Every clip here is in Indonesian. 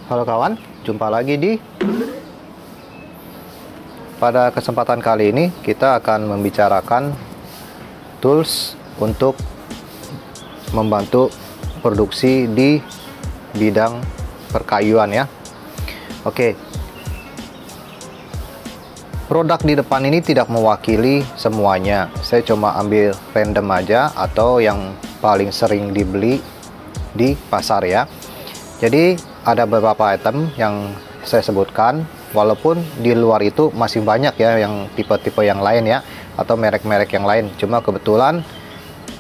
Halo kawan, jumpa lagi pada kesempatan kali ini kita akan membicarakan tools untuk membantu produksi di bidang perkayuan ya. Oke. Produk di depan ini tidak mewakili semuanya. Saya cuma ambil random aja atau yang paling sering dibeli di pasar ya. Jadi ada beberapa item yang saya sebutkan, walaupun di luar itu masih banyak ya yang tipe-tipe yang lain ya, atau merek-merek yang lain. Cuma kebetulan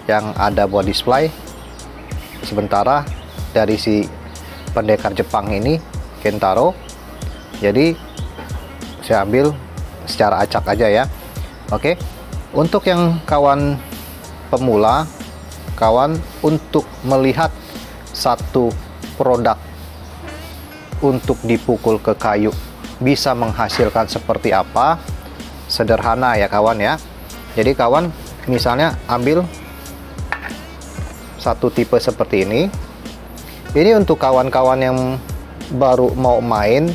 yang ada buat display sementara dari si pendekar Jepang ini, Kentaro. Jadi saya ambil secara acak aja ya. Oke. Untuk yang kawan pemula, kawan untuk melihat satu produk untuk dipukul ke kayu bisa menghasilkan seperti apa, sederhana ya kawan ya. Jadi kawan misalnya ambil satu tipe seperti ini untuk kawan-kawan yang baru mau main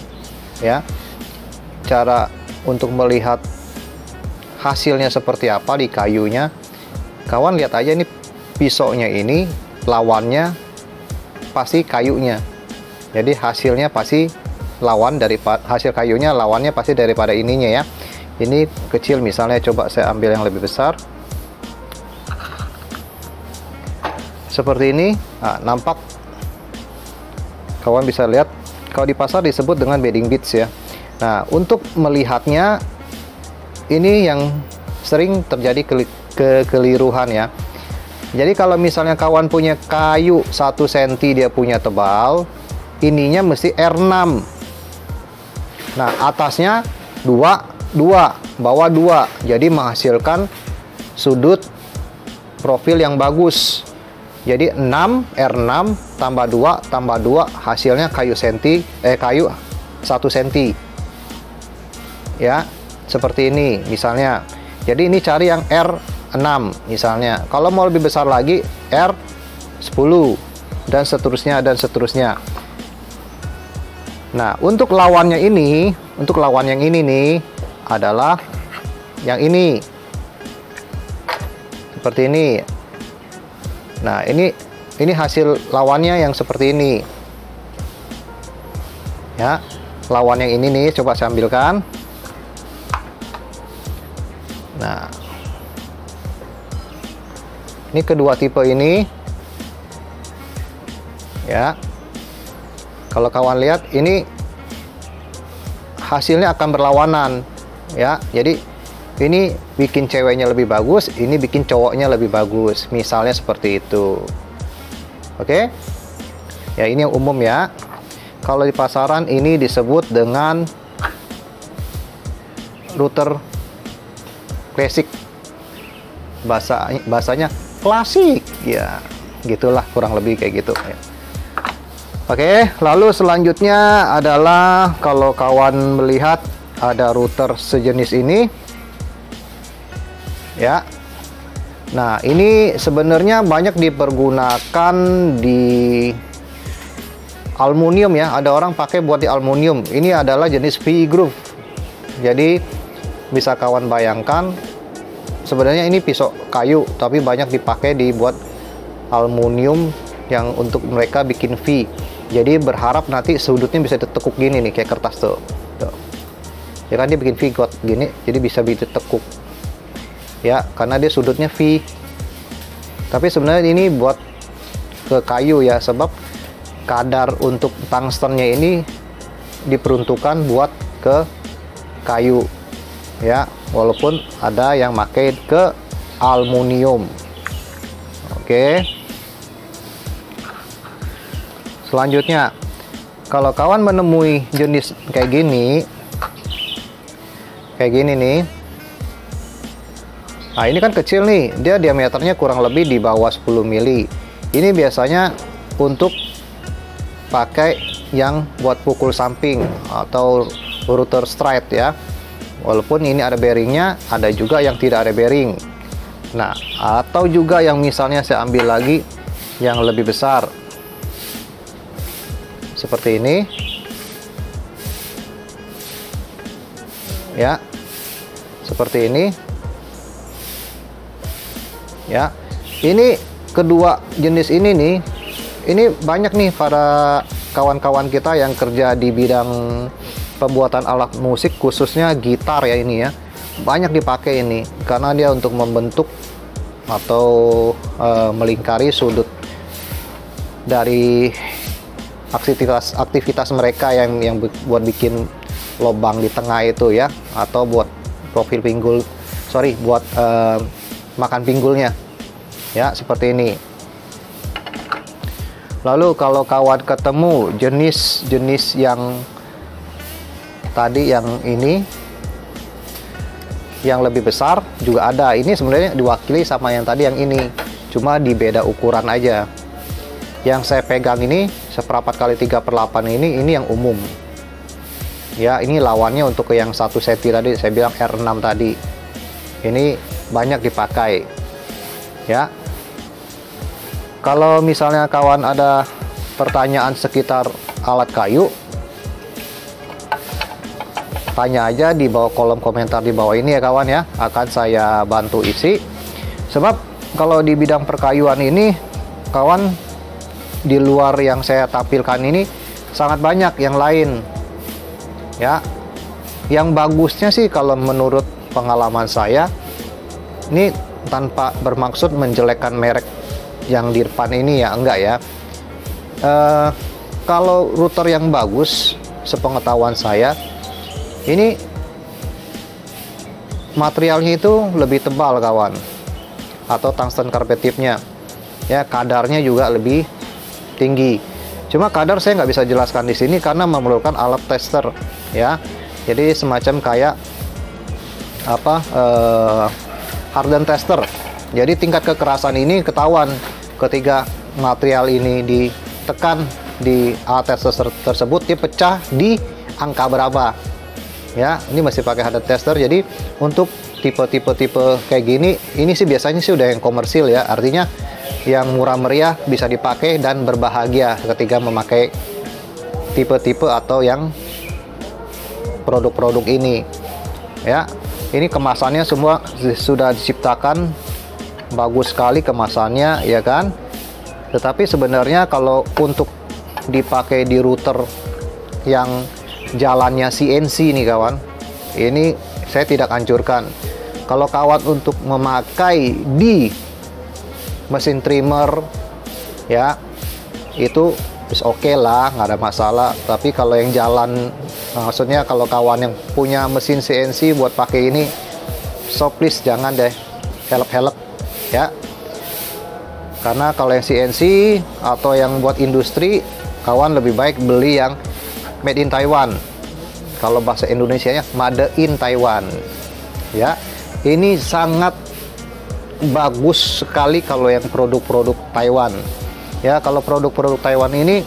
ya, cara untuk melihat hasilnya seperti apa di kayunya, kawan lihat aja ini pisaunya ini lawannya pasti kayunya. Jadi hasilnya pasti lawan dari hasil kayunya, lawannya pasti daripada ininya ya. Ini kecil misalnya, coba saya ambil yang lebih besar. Seperti ini. Nah, nampak kawan bisa lihat kalau di pasar disebut dengan bedding beads ya. Nah, untuk melihatnya ini yang sering terjadi kekeliruan ya. Jadi kalau misalnya kawan punya kayu 1 cm dia punya tebal, ininya mesti R6. Nah, atasnya 2, bawah 2. Jadi menghasilkan sudut profil yang bagus. Jadi 6 R6 tambah 2 hasilnya kayu 1 cm. Ya, seperti ini misalnya. Jadi ini cari yang R6 misalnya. Kalau mau lebih besar lagi R10 dan seterusnya dan seterusnya. Nah, untuk lawannya ini, untuk lawan yang ini nih adalah yang ini. Seperti ini. Nah, ini hasil lawannya yang seperti ini. Ya, lawan yang ini nih coba saya ambilkan. Nah, ini kedua tipe ini. Ya. Kalau kawan lihat ini hasilnya akan berlawanan ya. Jadi ini bikin ceweknya lebih bagus, ini bikin cowoknya lebih bagus. Misalnya seperti itu. Oke. Ya, ini yang umum ya. Kalau di pasaran ini disebut dengan router klasik. Bahasanya klasik ya. Gitulah kurang lebih kayak gitu ya. Oke, lalu selanjutnya adalah kalau kawan melihat ada router sejenis ini ya. Nah, ini sebenarnya banyak dipergunakan di aluminium ya. Ada orang pakai buat di aluminium. Ini adalah jenis V-groove. Jadi bisa kawan bayangkan sebenarnya ini pisau kayu tapi banyak dipakai dibuat aluminium yang untuk mereka bikin V. Jadi berharap nanti sudutnya bisa ditekuk gini nih kayak kertas tuh. Ya kan dia bikin V got gini, jadi bisa ditekuk. Ya, karena dia sudutnya V. Tapi sebenarnya ini buat ke kayu ya, sebab kadar untuk tungstennya ini diperuntukkan buat ke kayu. Ya, walaupun ada yang pakai ke aluminium. Oke. Selanjutnya, kalau kawan menemui jenis kayak gini nih. Nah, ini kan kecil nih, dia diameternya kurang lebih di bawah 10 mili. Ini biasanya untuk pakai yang buat pukul samping atau router straight ya. Walaupun ini ada bearingnya, ada juga yang tidak ada bearing. Nah, atau juga yang misalnya saya ambil lagi yang lebih besar. Seperti ini. ya, seperti ini ya. Ini kedua jenis ini nih, ini banyak nih para kawan-kawan kita yang kerja di bidang pembuatan alat musik, khususnya gitar ya, ini ya banyak dipakai ini karena dia untuk membentuk atau melingkari sudut dari aktivitas mereka yang buat bikin lubang di tengah itu ya, atau buat profil pinggul, buat makan pinggulnya ya, seperti ini. Lalu kalau kawan ketemu jenis-jenis yang tadi, yang ini yang lebih besar juga ada. Ini sebenarnya diwakili sama yang tadi yang ini, cuma di beda ukuran aja. Yang saya pegang ini 1/4x3/8 ini yang umum ya. Ini lawannya untuk yang 1 cm tadi, saya bilang R6 tadi. Ini banyak dipakai ya. Kalau misalnya kawan ada pertanyaan sekitar alat kayu, tanya aja di bawah kolom komentar di bawah ini ya kawan ya, akan saya bantu isi. Sebab kalau di bidang perkayuan ini kawan, di luar yang saya tampilkan ini sangat banyak yang lain ya. Yang bagusnya sih kalau menurut pengalaman saya, ini tanpa bermaksud menjelekkan merek yang di depan ini ya, enggak ya. Kalau router yang bagus, sepengetahuan saya, ini materialnya itu lebih tebal kawan, atau tungsten carpet tip-nya ya, kadarnya juga lebih tinggi. Cuma kadar saya nggak bisa jelaskan di sini karena memerlukan alat tester ya. Jadi semacam kayak apa, harden tester. Jadi tingkat kekerasan ini ketahuan ketika material ini ditekan di alat tester tersebut, dia pecah di angka berapa ya. Ini masih pakai harden tester. Jadi untuk tipe kayak gini, ini sih biasanya sih udah yang komersil ya, artinya yang murah meriah bisa dipakai dan berbahagia ketika memakai tipe-tipe atau yang produk-produk ini ya. Ini kemasannya semua sudah diciptakan bagus sekali kemasannya ya kan. Tetapi sebenarnya kalau untuk dipakai di router yang jalannya CNC nih kawan, ini saya tidak anjurkan. Kalau kawan untuk memakai di mesin trimmer ya, itu oke lah, nggak ada masalah. Tapi kalau yang jalan, maksudnya kalau kawan yang punya mesin CNC buat pakai ini, so please jangan deh, help ya. Karena kalau yang CNC atau yang buat industri, kawan lebih baik beli yang made in Taiwan. Kalau bahasa Indonesianya made in Taiwan ya. Ini sangat bagus sekali kalau yang produk-produk Taiwan ya. Kalau produk-produk Taiwan ini,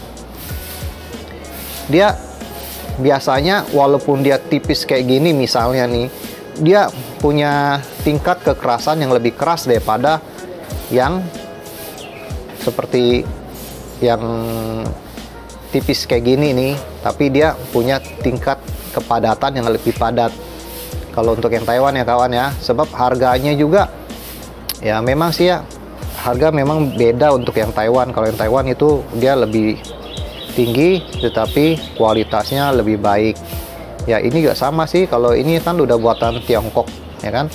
dia biasanya walaupun dia tipis kayak gini misalnya nih, dia punya tingkat kekerasan yang lebih keras daripada yang seperti yang tipis kayak gini nih, tapi dia punya tingkat kepadatan yang lebih padat kalau untuk yang Taiwan ya kawan ya. Sebab harganya juga ya memang sih ya, harga memang beda untuk yang Taiwan. Kalau yang Taiwan itu dia lebih tinggi tetapi kualitasnya lebih baik ya. Ini juga sama sih, kalau ini kan udah buatan Tiongkok ya kan.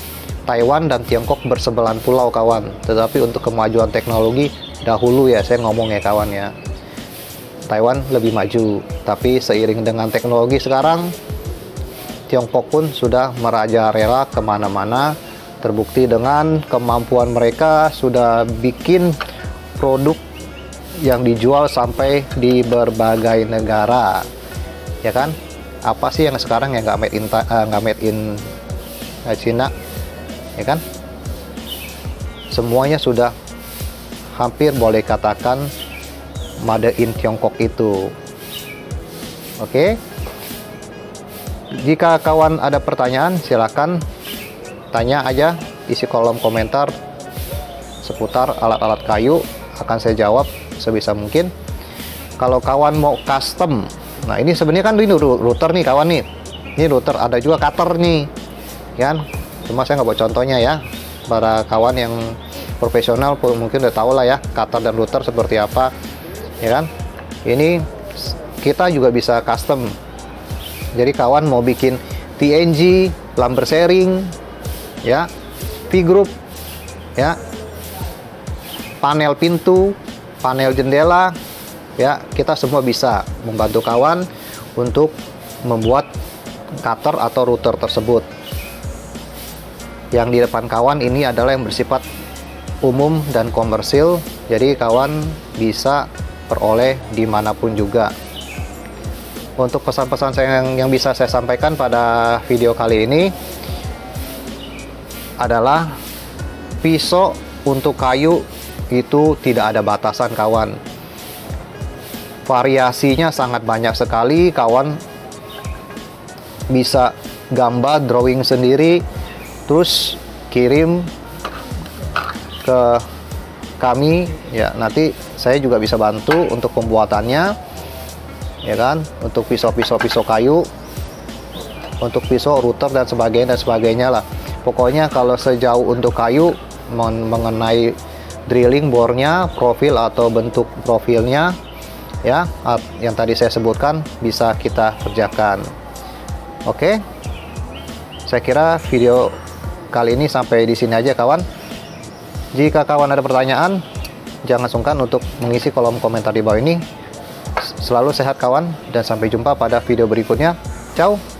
Taiwan dan Tiongkok bersebelahan pulau kawan, tetapi untuk kemajuan teknologi dahulu ya saya ngomong ya kawan ya, Taiwan lebih maju. Tapi seiring dengan teknologi sekarang, Tiongkok pun sudah merajalela kemana-mana. Terbukti dengan kemampuan mereka sudah bikin produk yang dijual sampai di berbagai negara ya kan. Apa sih yang sekarang yang nggak made in China ya kan. Semuanya sudah hampir boleh katakan made in Tiongkok itu. Oke. Jika kawan ada pertanyaan, silakan tanya aja, isi kolom komentar seputar alat-alat kayu, akan saya jawab sebisa mungkin. Kalau kawan mau custom, nah ini sebenarnya kan ini router nih kawan nih, Ini router, ada juga cutter nih, kan? Cuma saya nggak buat contohnya ya. Para kawan yang profesional mungkin udah tahu lah ya, cutter dan router seperti apa, ya kan? Ini kita juga bisa custom. Jadi kawan mau bikin TNG, lumber sharing, ya, V-group, ya, panel pintu, panel jendela, ya, kita semua bisa membantu kawan untuk membuat cutter atau router tersebut. Yang di depan kawan ini adalah yang bersifat umum dan komersil, jadi kawan bisa peroleh dimanapun juga. Untuk pesan-pesan saya yang bisa saya sampaikan pada video kali ini adalah pisau untuk kayu itu tidak ada batasan kawan. Variasinya sangat banyak sekali, kawan bisa gambar drawing sendiri terus kirim ke kami ya, nanti saya juga bisa bantu untuk pembuatannya, ya kan, untuk pisau kayu, untuk pisau router dan sebagainya lah. Pokoknya kalau sejauh untuk kayu mengenai drilling bornya, profil atau bentuk profilnya ya, yang tadi saya sebutkan bisa kita kerjakan. Oke, saya kira video kali ini sampai di sini aja kawan. Jika kawan ada pertanyaan, jangan sungkan untuk mengisi kolom komentar di bawah ini. Selalu sehat kawan, dan sampai jumpa pada video berikutnya. Ciao.